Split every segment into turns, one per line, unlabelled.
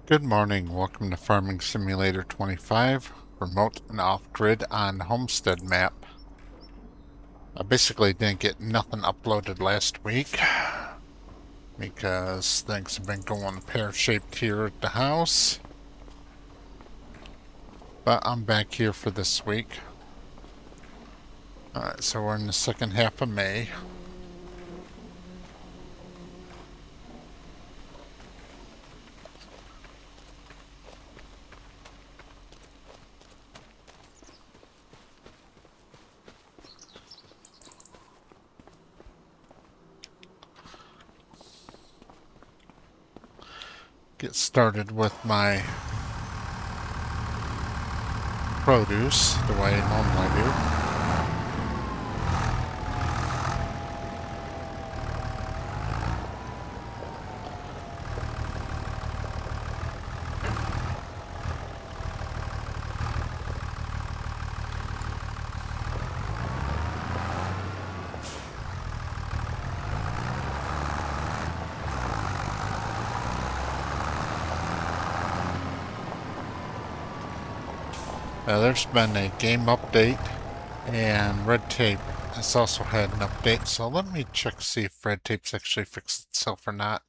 Good morning. Welcome to Farming Simulator 25, remote and off-grid on homestead map. I basically didn't get nothing uploaded last week because things have been going pear-shaped here at the house. But I'm back here for this week. Alright, so we're in the second half of May. Get started with my produce the way I normally do. There's been a game update and red tape has also had an update, so let me check to see if red tape's actually fixed itself or not.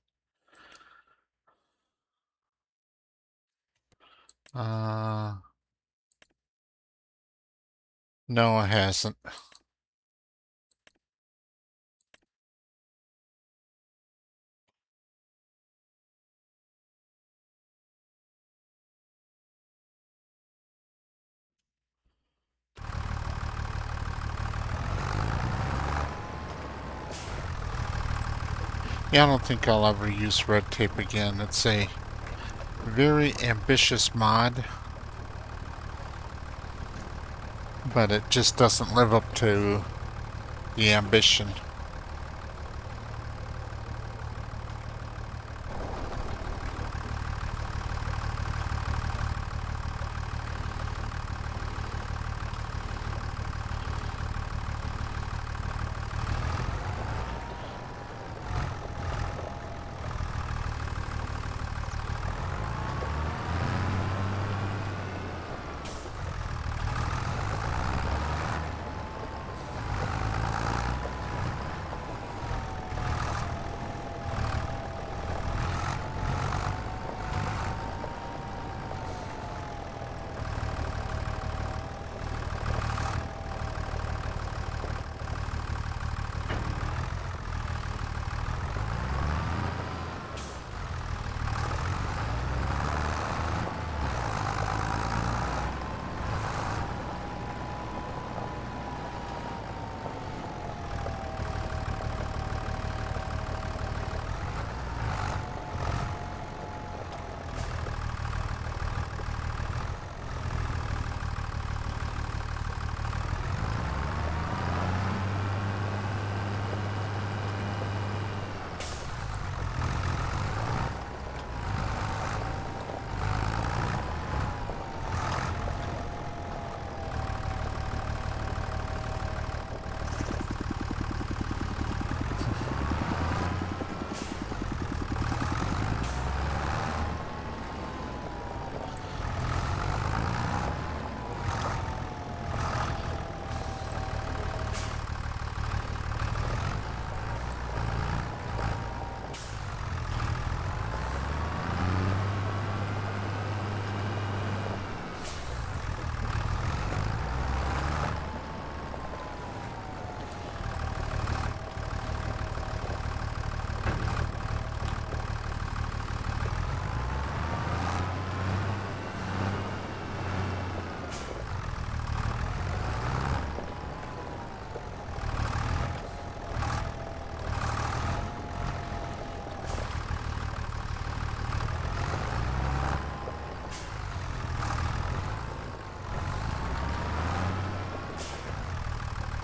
No, it hasn't. Yeah, I don't think I'll ever use red tape again. It's a very ambitious mod, but it just doesn't live up to the ambition.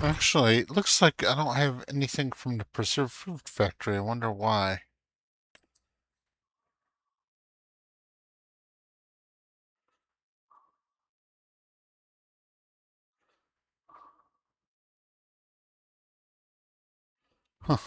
Actually, it looks like I don't have anything from the preserved fruit factory. I wonder why. Huh.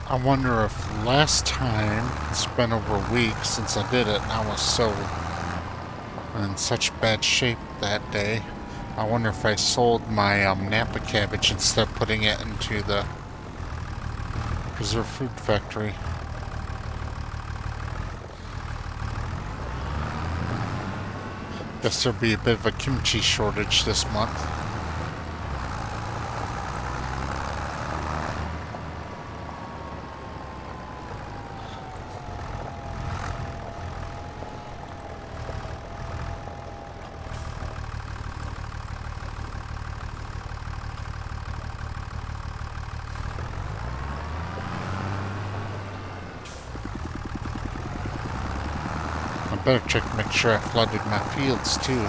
I wonder if last time, it's been over a week since I did it, and I was so in such bad shape that day. I wonder if I sold my Napa cabbage instead of putting it into the preserved food factory. Guess there'll be a bit of a kimchi shortage this month. I better check to make sure I flooded my fields too.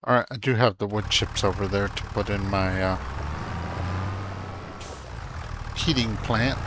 Alright, I do have the wood chips over there to put in my heating plant.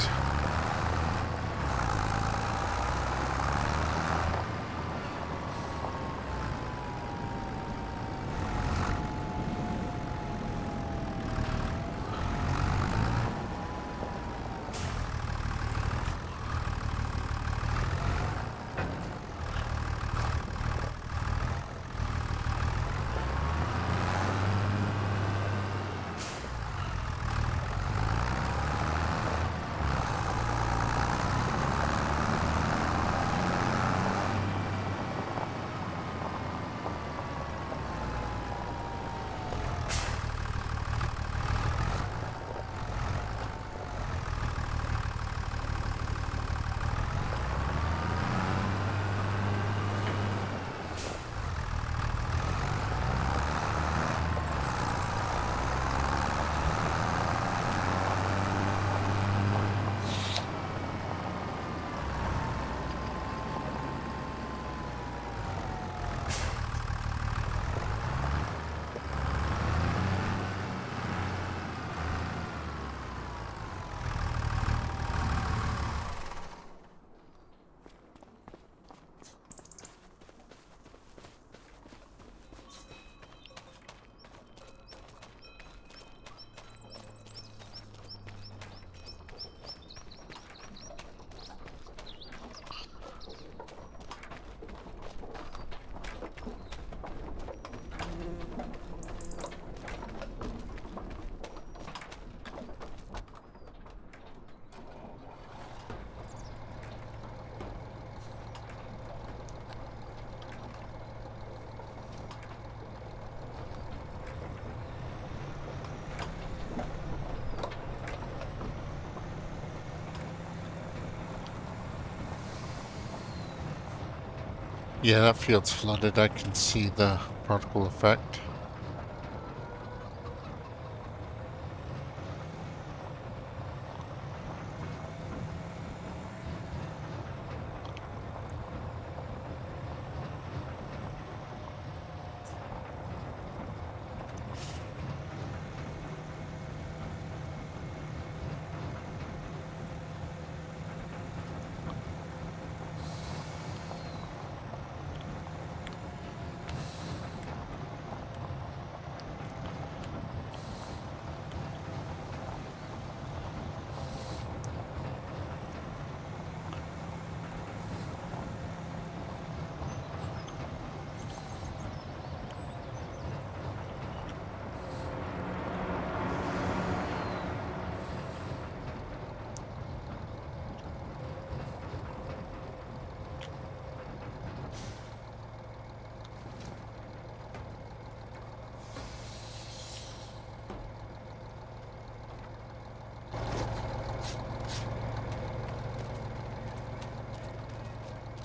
Yeah, that field's flooded. I can see the particle effect.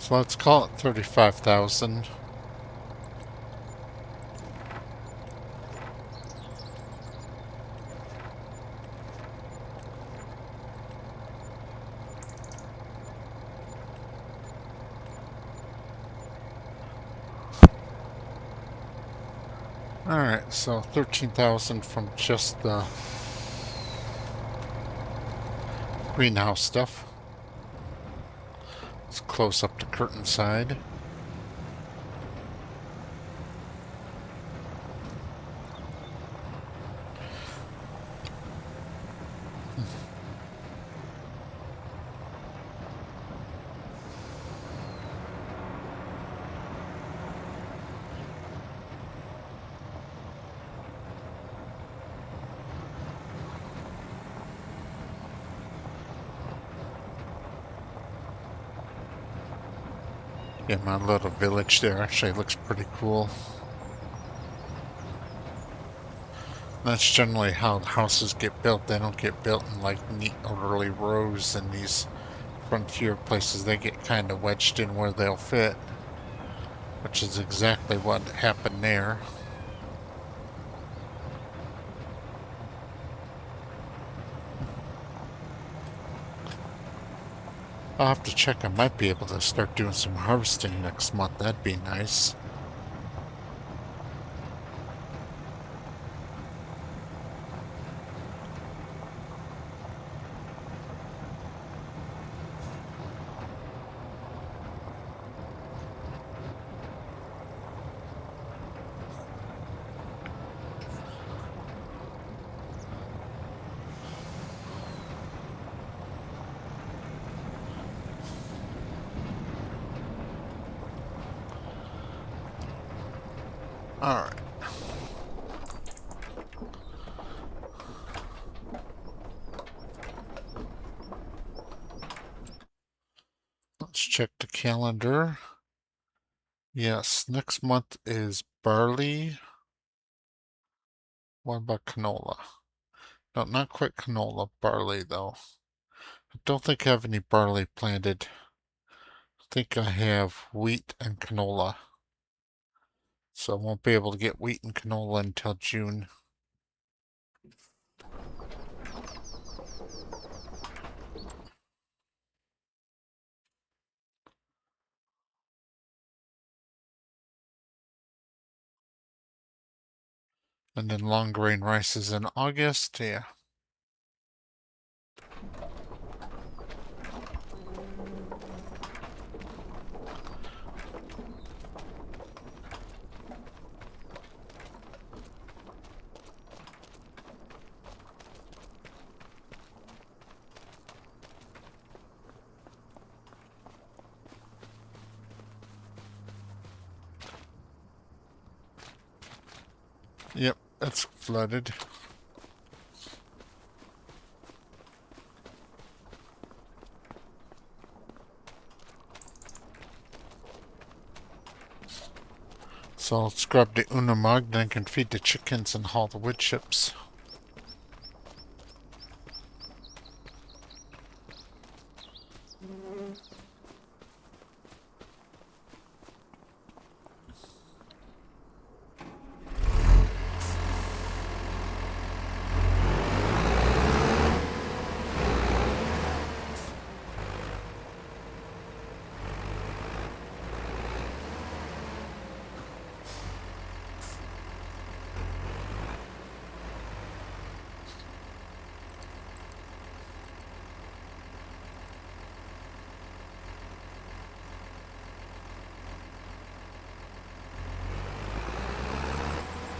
So let's call it 35,000. Alright, so 13,000 from just the greenhouse stuff. Let's close up the curtain side. Yeah, my little village there actually looks pretty cool. That's generally how houses get built. They don't get built in like neat orderly rows in these frontier places. They get kind of wedged in where they'll fit, which is exactly what happened there. I'll have to check. I might be able to start doing some harvesting next month. That'd be nice. Alright. Let's check the calendar. Yes, next month is barley. What about canola? No, not quite canola, barley though. I don't think I have any barley planted. I think I have wheat and canola. So I won't be able to get wheat and canola until June. And then long grain rice is in August, yeah. Yep, it's flooded. So let's grab the Unimog, then I can feed the chickens and haul the wood chips.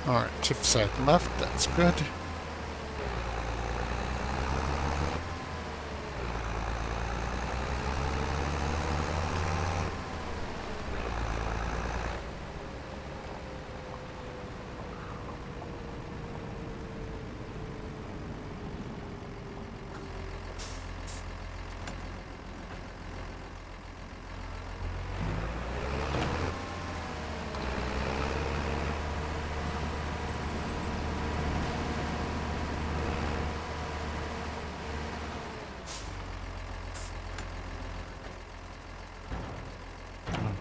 Alright, tip side left, that's good.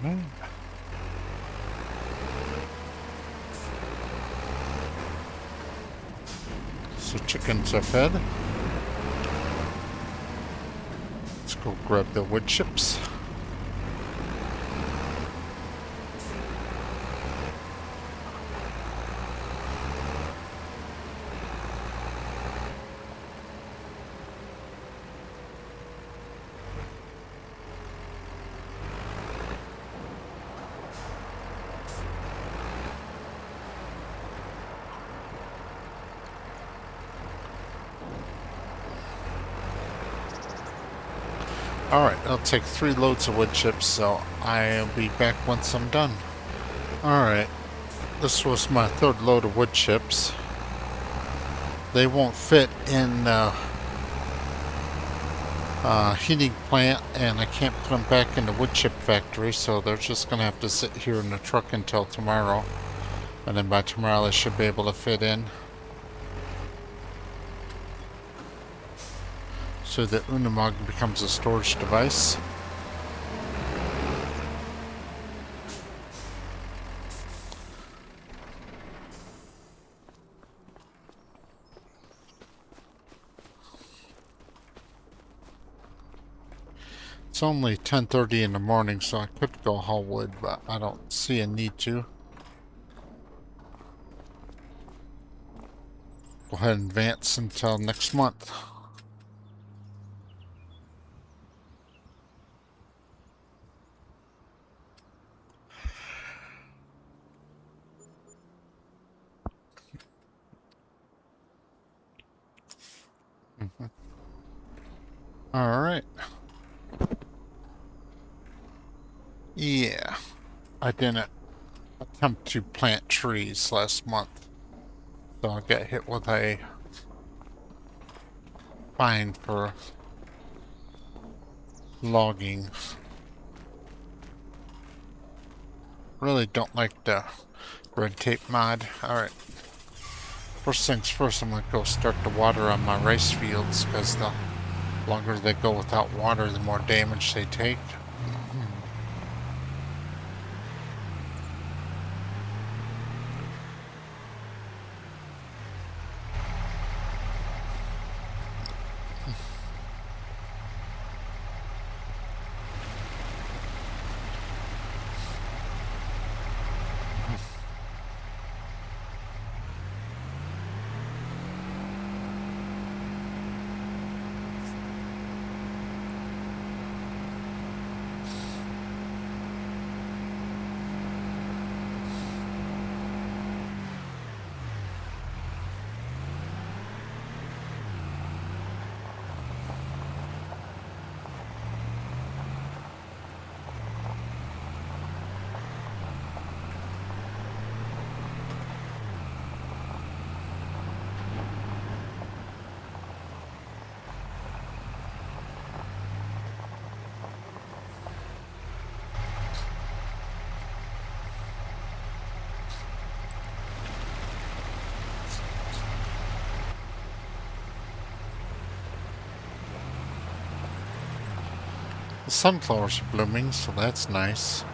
Alright. So chickens are fed. Let's go grab the wood chips. Alright, I'll take 3 loads of wood chips, so I'll be back once I'm done. Alright, this was my 3rd load of wood chips. They won't fit in the heating plant, and I can't put them back in the wood chip factory, so they're just going to have to sit here in the truck until tomorrow. And then by tomorrow they should be able to fit in. So the Unimog becomes a storage device. It's only 10:30 in the morning, so I could go haul wood, but I don't see a need to. Go ahead and advance until next month. Alright. Yeah. I didn't attempt to plant trees last month, so I got hit with a fine for logging. Really don't like the red tape mod. Alright. First things first, I'm going to go start to water on my rice fields, because the longer they go without water, the more damage they take. The sunflowers are blooming, so that's nice.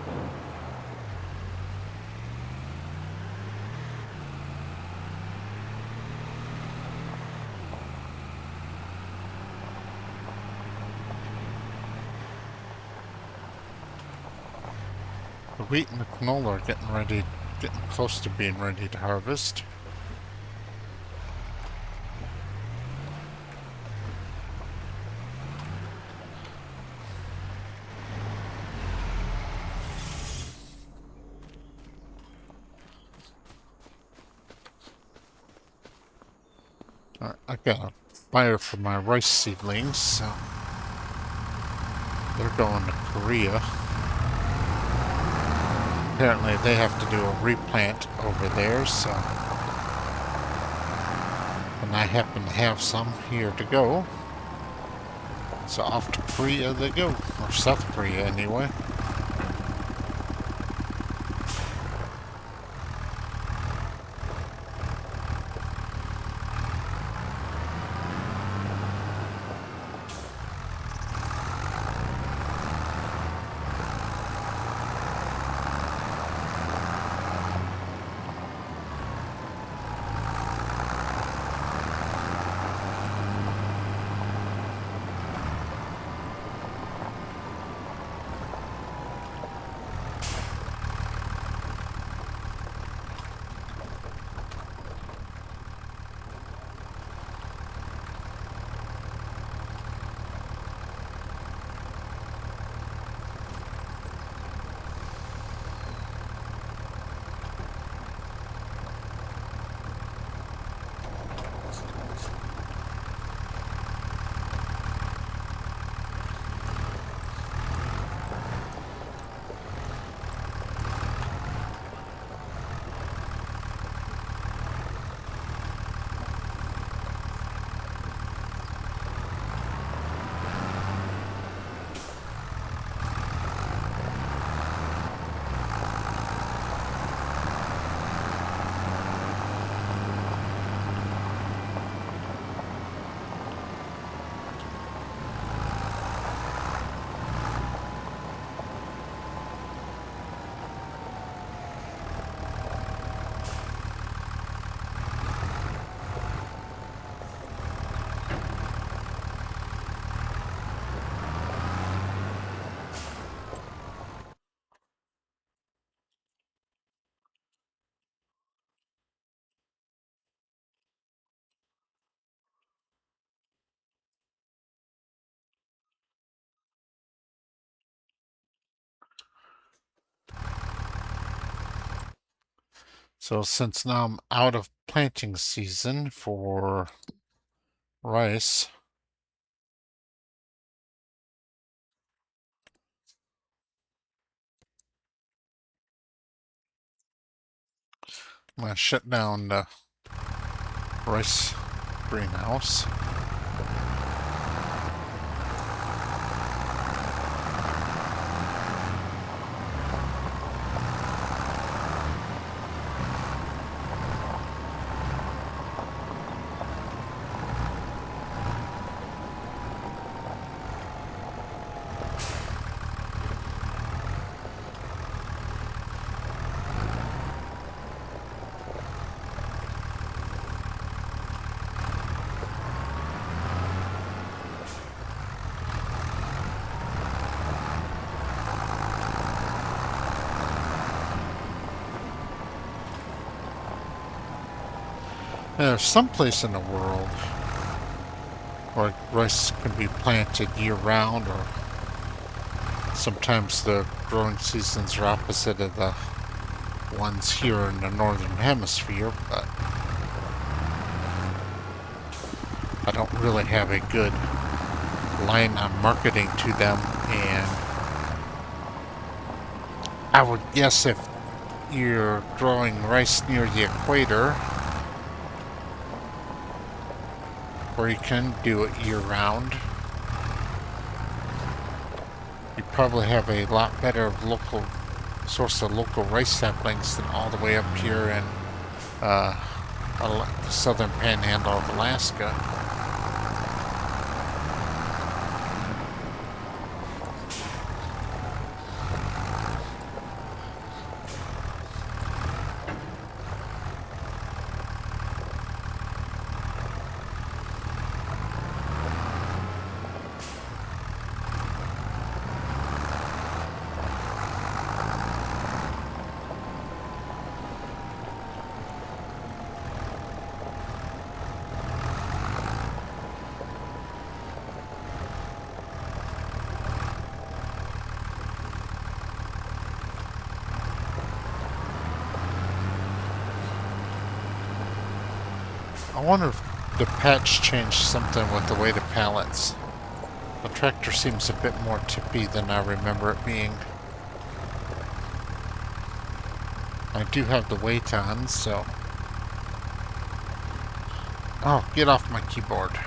The wheat and the canola are getting close to being ready to harvest. I got a buyer for my rice seedlings, so they're going to Korea. Apparently they have to do a replant over there, so... And I happen to have some here to go. So off to Korea they go, or South Korea anyway. So since now I'm out of planting season for rice, I'm gonna shut down the rice greenhouse. There's some place in the world where rice can be planted year-round, or sometimes the growing seasons are opposite of the ones here in the northern hemisphere, but I don't really have a good line on marketing to them, and I would guess if you're growing rice near the equator, where you can do it year-round, you probably have a lot better local source of local rice saplings than all the way up here in the southern panhandle of Alaska. I wonder if the patch changed something with the weight of pallets. The tractor seems a bit more tippy than I remember it being. I do have the weight on, so... Oh, get off my keyboard.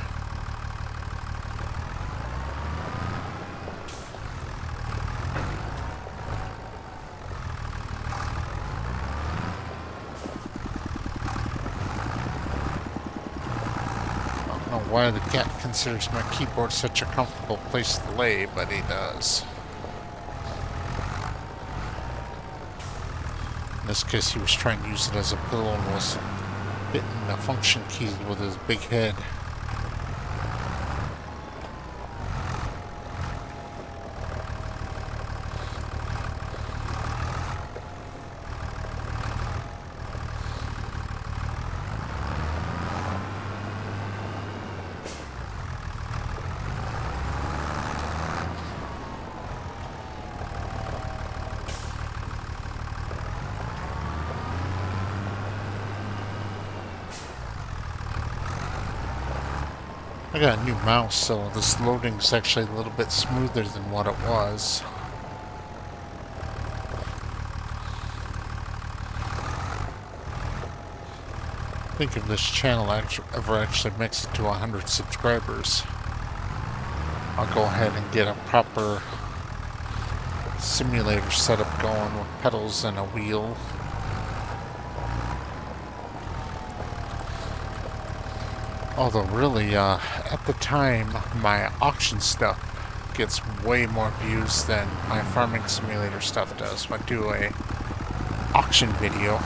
Why the cat considers my keyboard such a comfortable place to lay, but he does. In this case, he was trying to use it as a pillow and was hitting the function keys with his big head. I got a new mouse, so this loading is actually a little bit smoother than what it was. I think if this channel ever actually makes it to 100 subscribers, I'll go ahead and get a proper simulator setup going with pedals and a wheel. Although really, at the time, my auction stuff gets way more views than my farming simulator stuff does. When I do a auction video,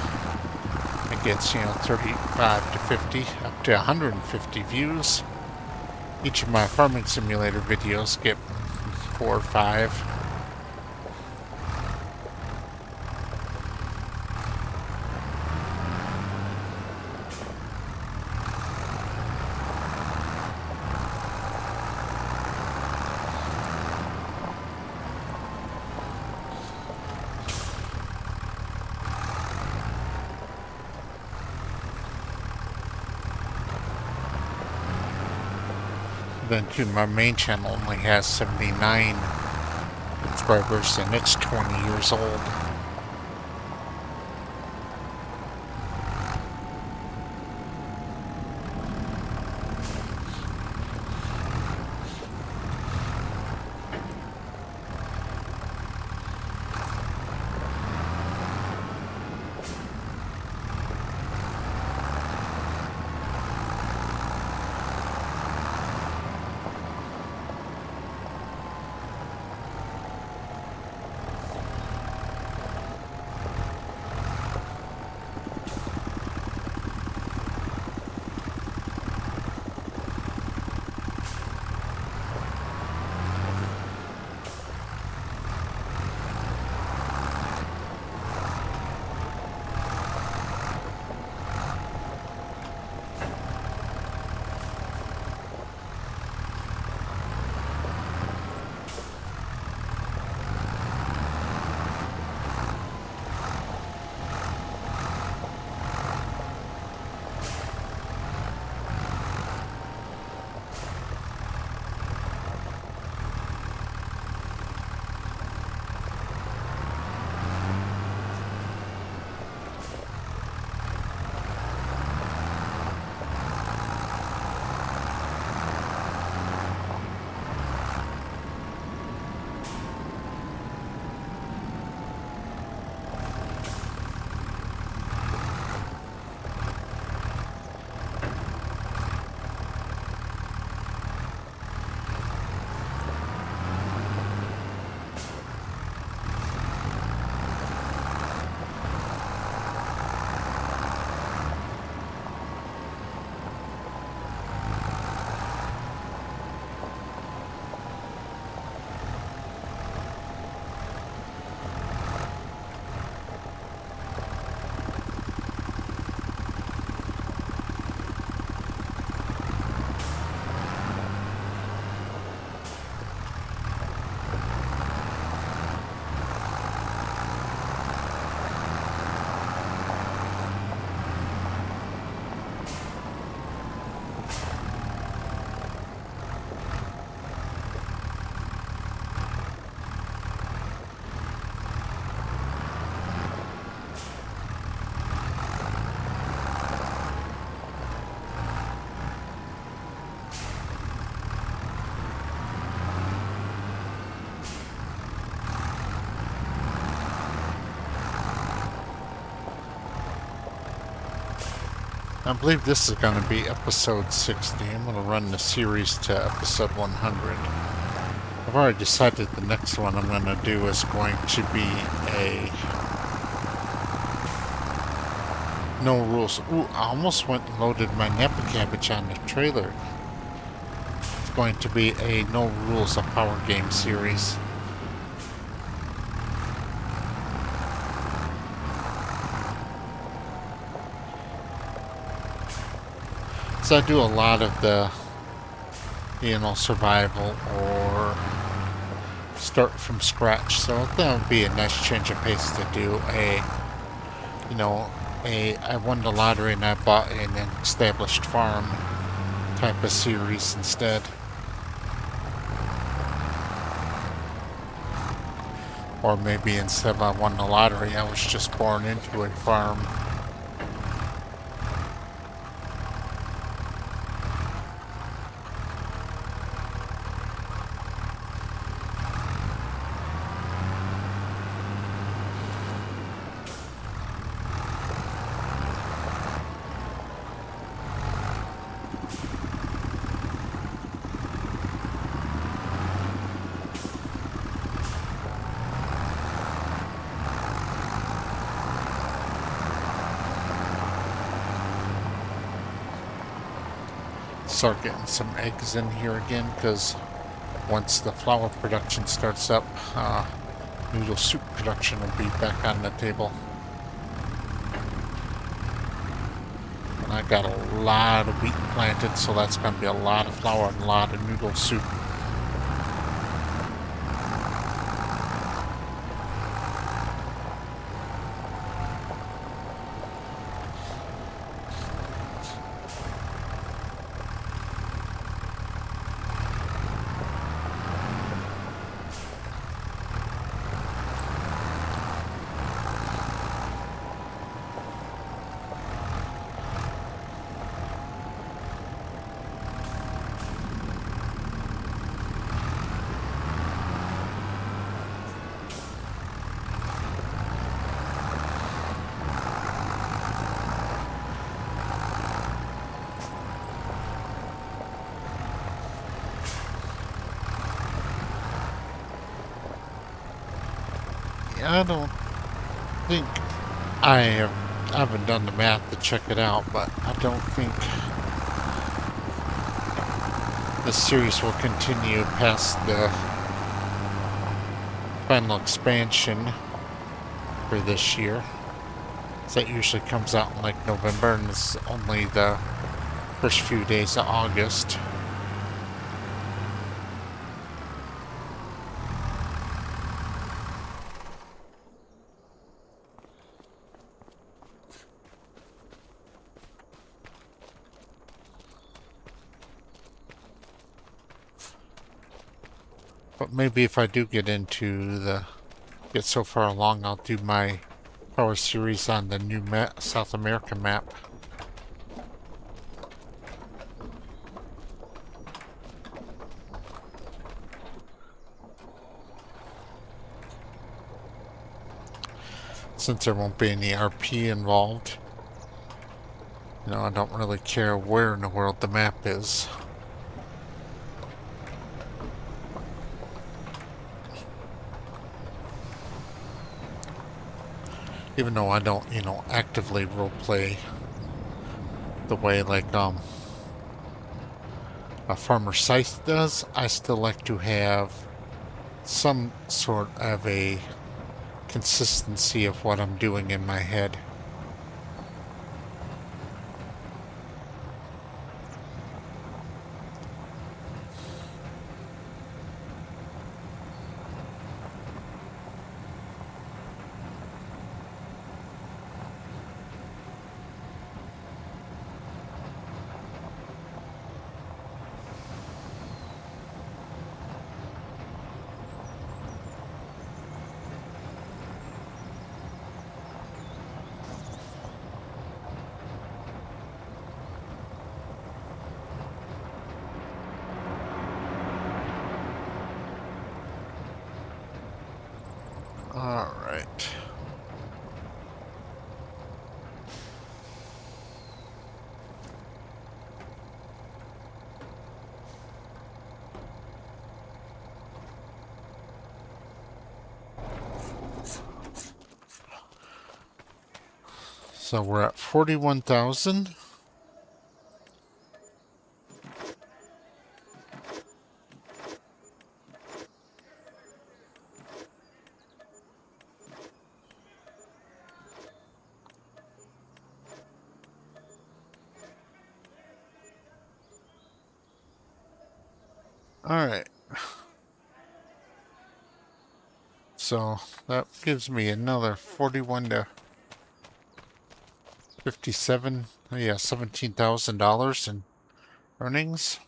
it gets, 35 to 50, up to 150 views. Each of my farming simulator videos get 4 or 5. Then too, my main channel only has 79 subscribers and it's 20 years old. I believe this is going to be episode 60. I'm going to run the series to episode 100. I've already decided the next one I'm going to do is going to be a no rules. Ooh, I almost went and loaded my Napa cabbage on the trailer. It's going to be a no rules of power game series. So I do a lot of the, survival or start from scratch. So that would be a nice change of pace to do I won the lottery and I bought an established farm type of series instead. Or maybe instead of I won the lottery, I was just born into a farm. Start getting some eggs in here again, because once the flour production starts up, noodle soup production will be back on the table. And I got a lot of wheat planted, so that's going to be a lot of flour and a lot of noodle soup. I don't think I haven't done the math to check it out, but I don't think the series will continue past the final expansion for this year. So that usually comes out in like November, and it's only the first few days of August. But maybe if I do get so far along, I'll do my power series on the new South American map. Since there won't be any RP involved, I don't really care where in the world the map is. Even though I don't, actively roleplay the way like a Farmer Scythe does, I still like to have some sort of a consistency of what I'm doing in my head. All right. So we're at 41,000. All right. So that gives me another 41 to 57. Yeah, $17,000 in earnings.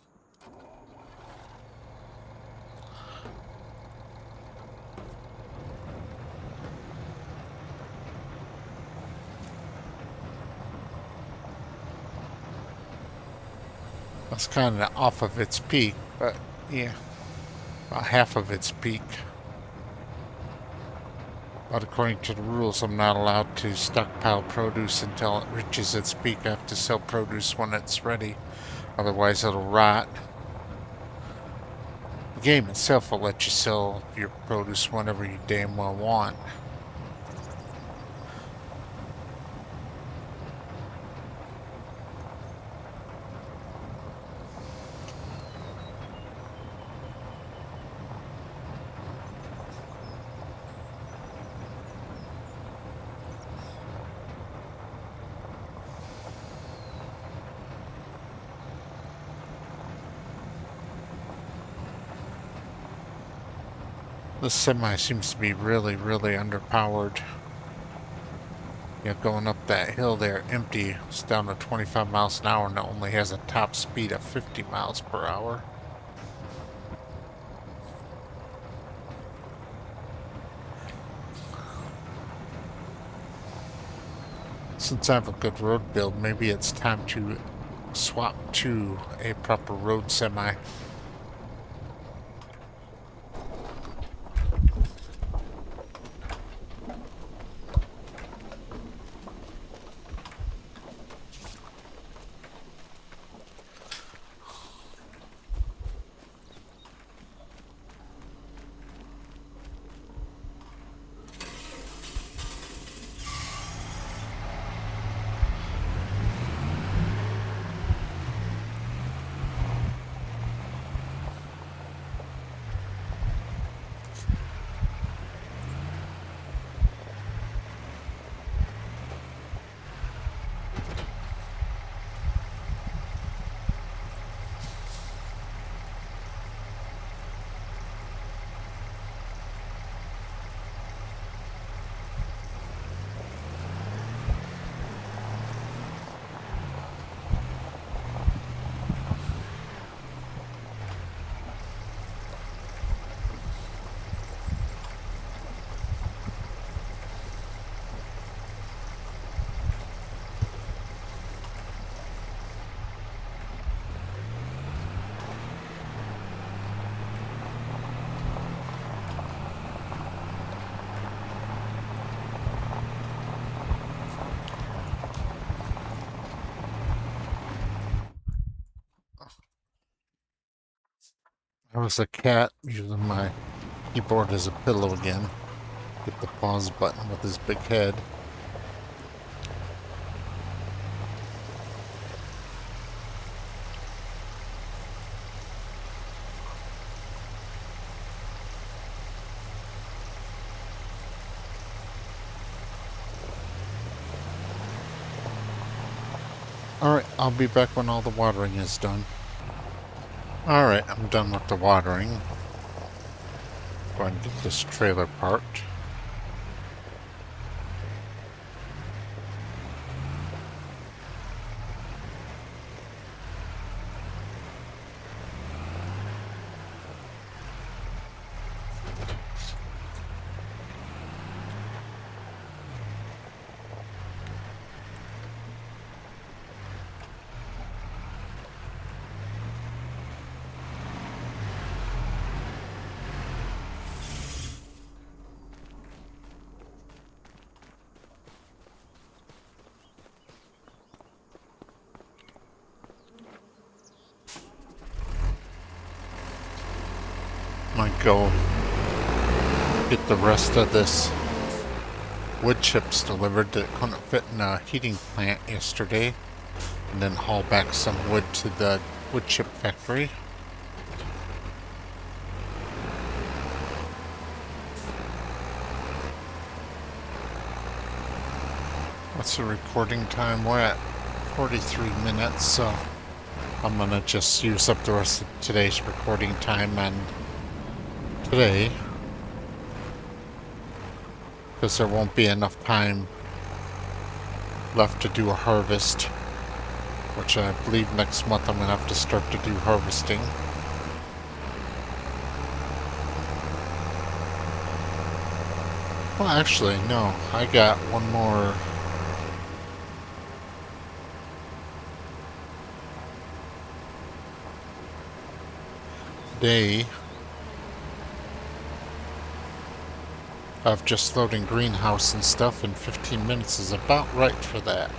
That's kind of off of its peak, but yeah, about half of its peak. But according to the rules, I'm not allowed to stockpile produce until it reaches its peak. I have to sell produce when it's ready, otherwise it'll rot. The game itself will let you sell your produce whenever you damn well want. This semi seems to be really, really underpowered. Going up that hill there empty, it's down to 25 miles an hour and it only has a top speed of 50 miles per hour. Since I have a good road build, maybe it's time to swap to a proper road semi. I was a cat using my keyboard as a pillow again. Hit the pause button with his big head. Alright, I'll be back when all the watering is done. Alright, I'm done with the watering. Go ahead and get this trailer parked. Might go get the rest of this wood chips delivered that couldn't fit in a heating plant yesterday, and then haul back some wood to the wood chip factory. What's the recording time? We're at 43 minutes, so I'm gonna just use up the rest of today's recording time on today, because there won't be enough time left to do a harvest, which I believe next month I'm gonna have to start to do harvesting. Well, actually, no, I got one more day of just loading greenhouse and stuff, and 15 minutes is about right for that.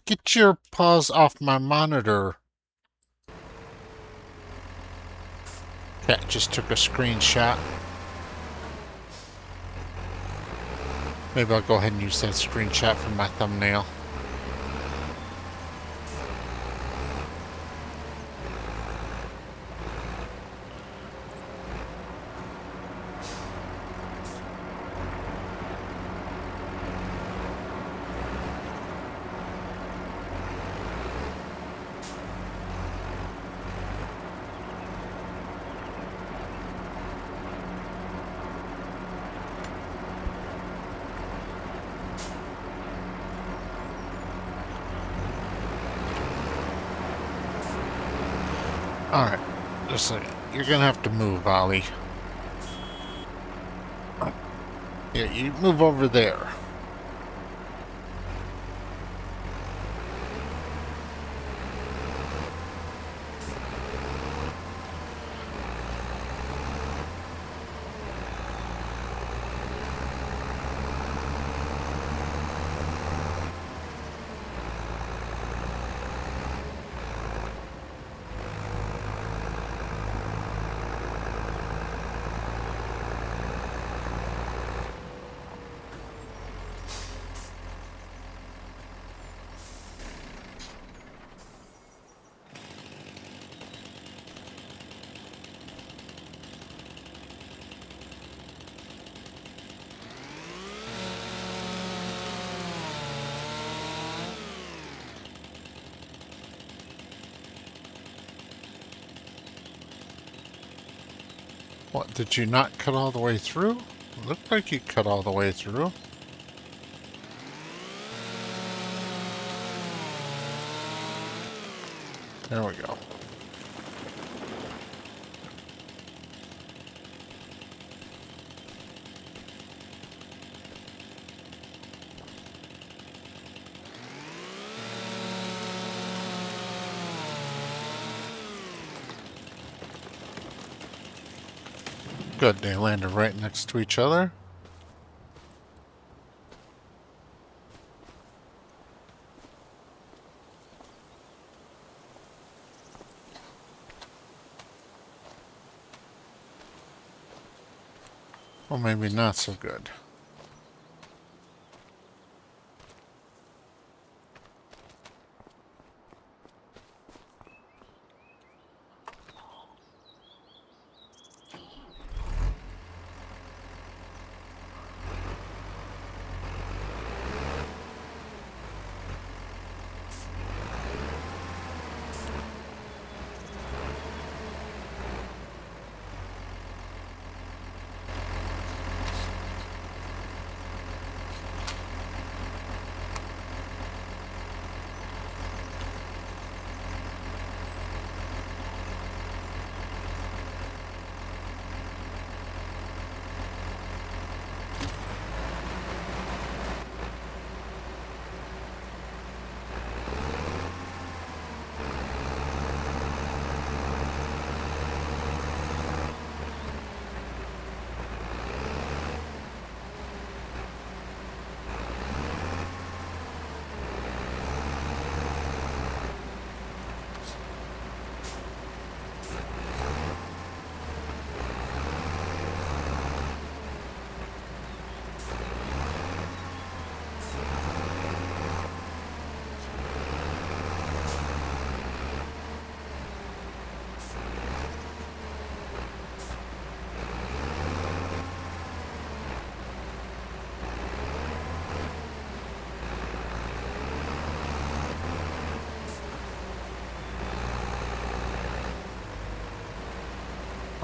Get your paws off my monitor. Cat just took a screenshot. Maybe I'll go ahead and use that screenshot for my thumbnail. Alright, just a second. You're gonna have to move, Ollie. Yeah, you move over there. What, did you not cut all the way through? It looked like you cut all the way through. There we go. Good, they landed right next to each other. Or maybe not so good.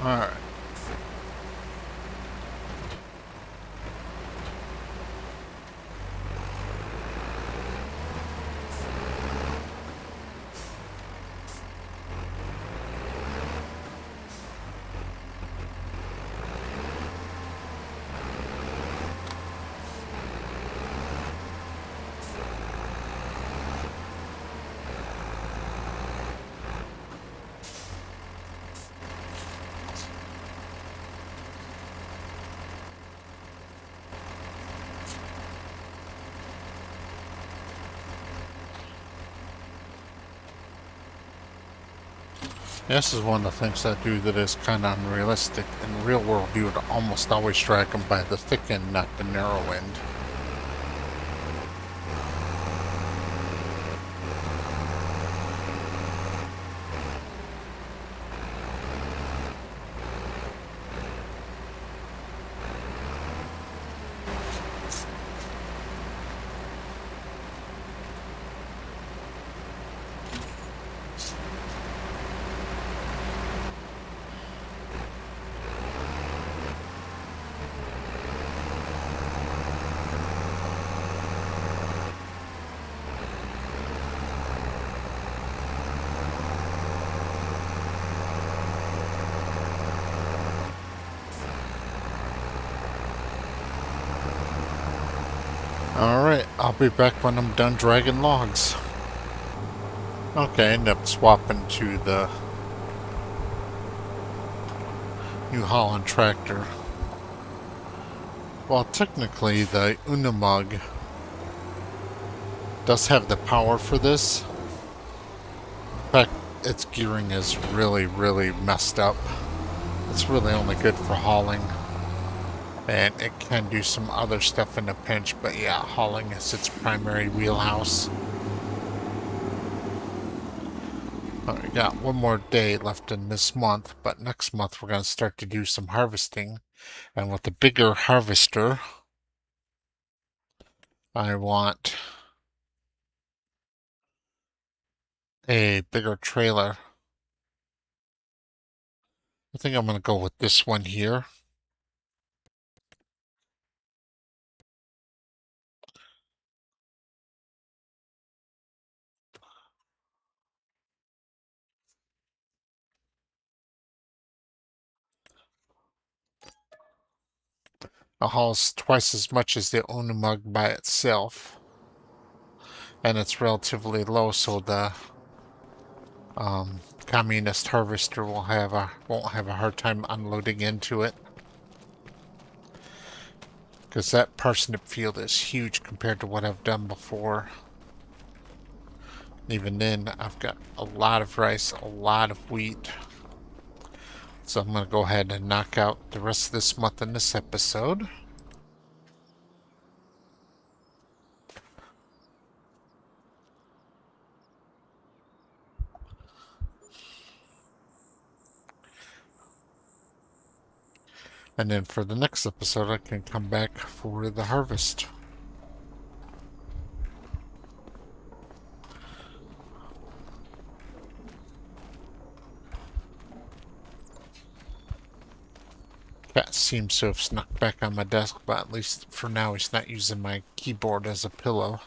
Alright. This is one of the things I do that is kind of unrealistic. In the real world, you would almost always drag them by the thick end, not the narrow end. Alright, I'll be back when I'm done dragging logs. Okay, I end up swapping to the New Holland tractor. Well, technically the Unimog does have the power for this. In fact, its gearing is really, really messed up. It's really only good for hauling. And it can do some other stuff in a pinch, but yeah, hauling is its primary wheelhouse. We got one more day left in this month, but next month we're going to start to do some harvesting. And with the bigger harvester, I want a bigger trailer. I think I'm going to go with this one here. It hauls twice as much as the Unimog by itself. And it's relatively low, so the communist harvester won't have a hard time unloading into it. Because that parsnip field is huge compared to what I've done before. Even then, I've got a lot of rice, a lot of wheat, So I'm going to go ahead and knock out the rest of this month in this episode. And then for the next episode, I can come back for the harvest. Cat seems to have snuck back on my desk, but at least for now he's not using my keyboard as a pillow.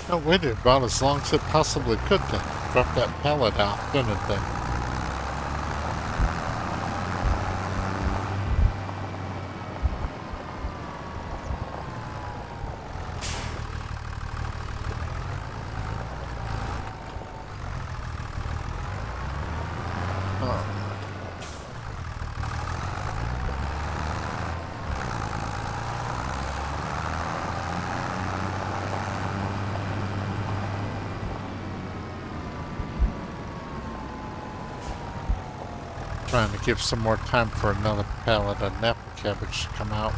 I waited about as long as it possibly could to drop that pallet off, didn't they? Trying to give some more time for another pallet of nap cabbage to come out.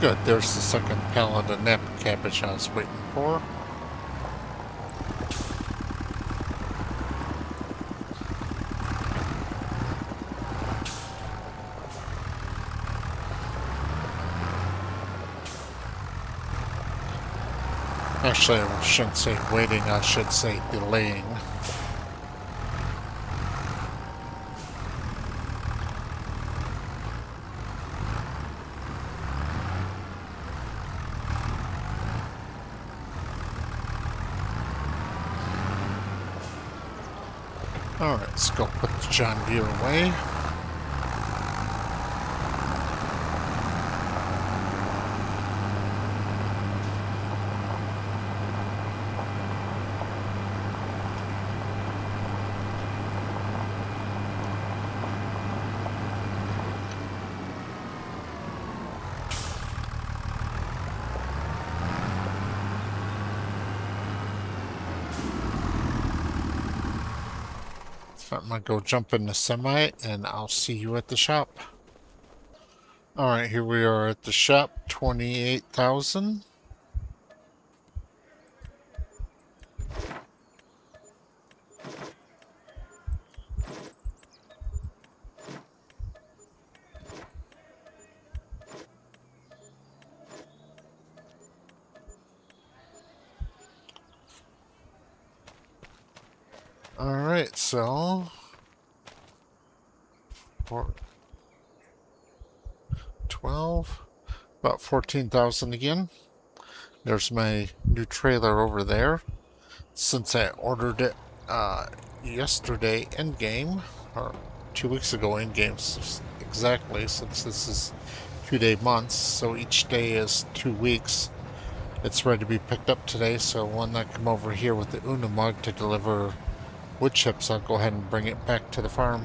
Good, there's the second pallet of nap cabbage I was waiting for. Actually, I shouldn't say waiting, I should say delaying. Alright, let's go put the John Deere away. I'm gonna go jump in the semi and I'll see you at the shop. Alright, here we are at the shop, 28,000. Alright, so 12, about 14,000 again. There's my new trailer over there. Since I ordered it yesterday in game, or 2 weeks ago in game exactly, since this is 2-day months, so each day is 2 weeks. It's ready to be picked up today, so when I come over here with the Una mug to deliver wood chips, I'll go ahead and bring it back to the farm.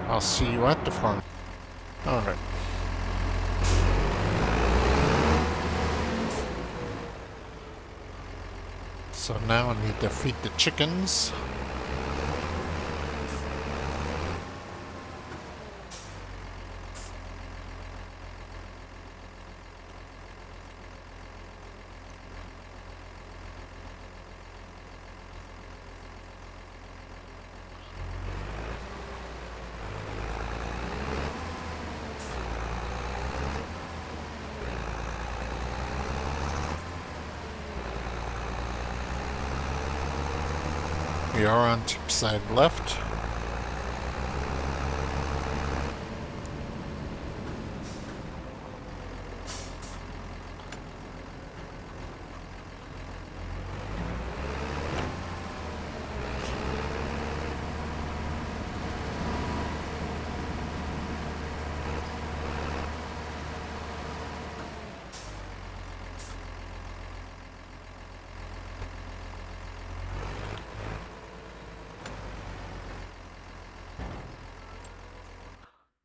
I'll see you at the farm. Alright. So now I need to feed the chickens. We are on tip side left.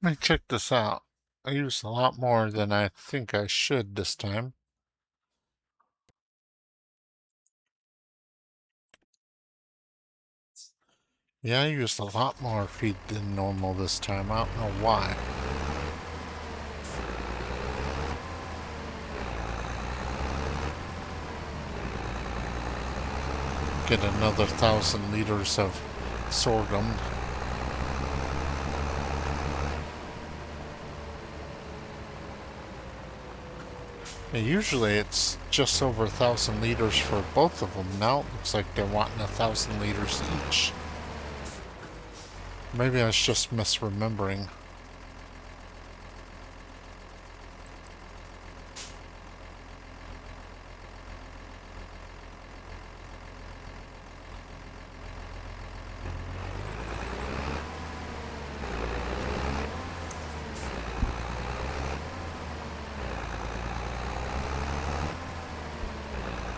Let me check this out. I used a lot more than I think I should this time. Yeah, I used a lot more feed than normal this time. I don't know why. Get another 1,000 liters of sorghum. And usually it's just over 1,000 liters for both of them. Now it looks like they're wanting 1,000 liters each. Maybe I was just misremembering.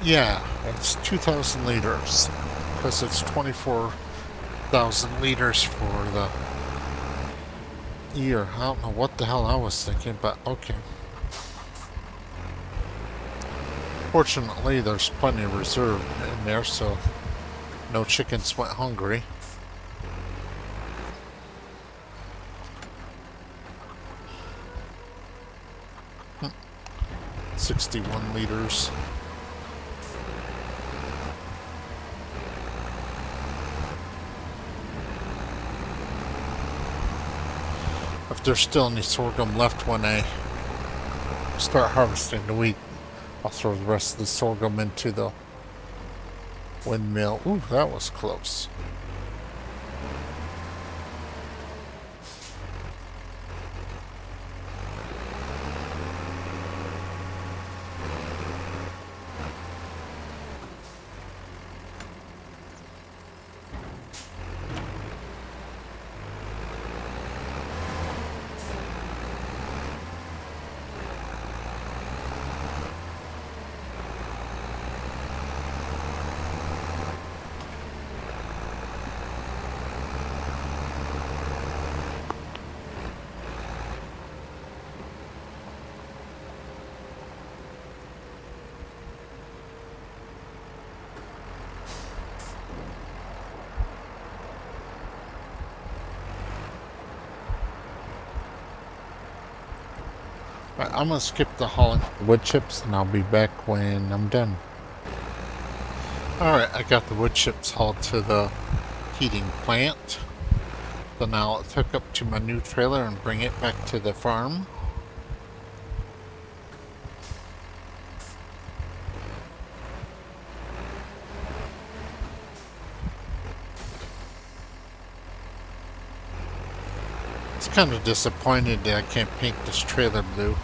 Yeah, it's 2,000 liters, because it's 24,000 liters for the year. I don't know what the hell I was thinking, but okay. Fortunately, there's plenty of reserve in there, so no chickens went hungry. Hmm. 61 liters. If there's still any sorghum left when I start harvesting the wheat, I'll throw the rest of the sorghum into the windmill. Ooh, that was close. I'm gonna skip the hauling wood chips and I'll be back when I'm done. Alright, I got the wood chips hauled to the heating plant. So now I'll hook up to my new trailer and bring it back to the farm. It's kind of disappointed that I can't paint this trailer blue.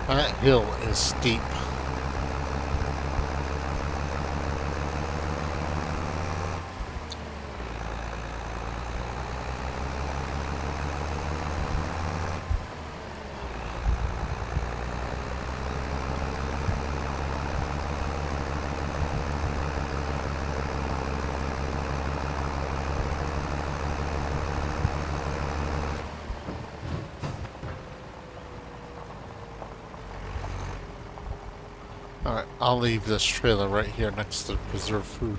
That hill is steep. Alright, I'll leave this trailer right here next to the preserved food.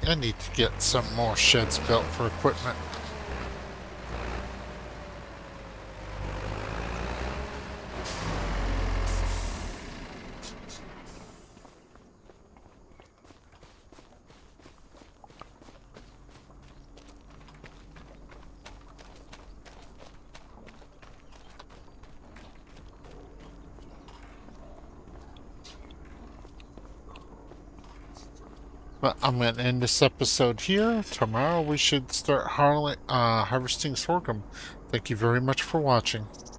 I need to get some more sheds built for equipment. But I'm going to end this episode here. Tomorrow we should start harvesting sorghum. Thank you very much for watching.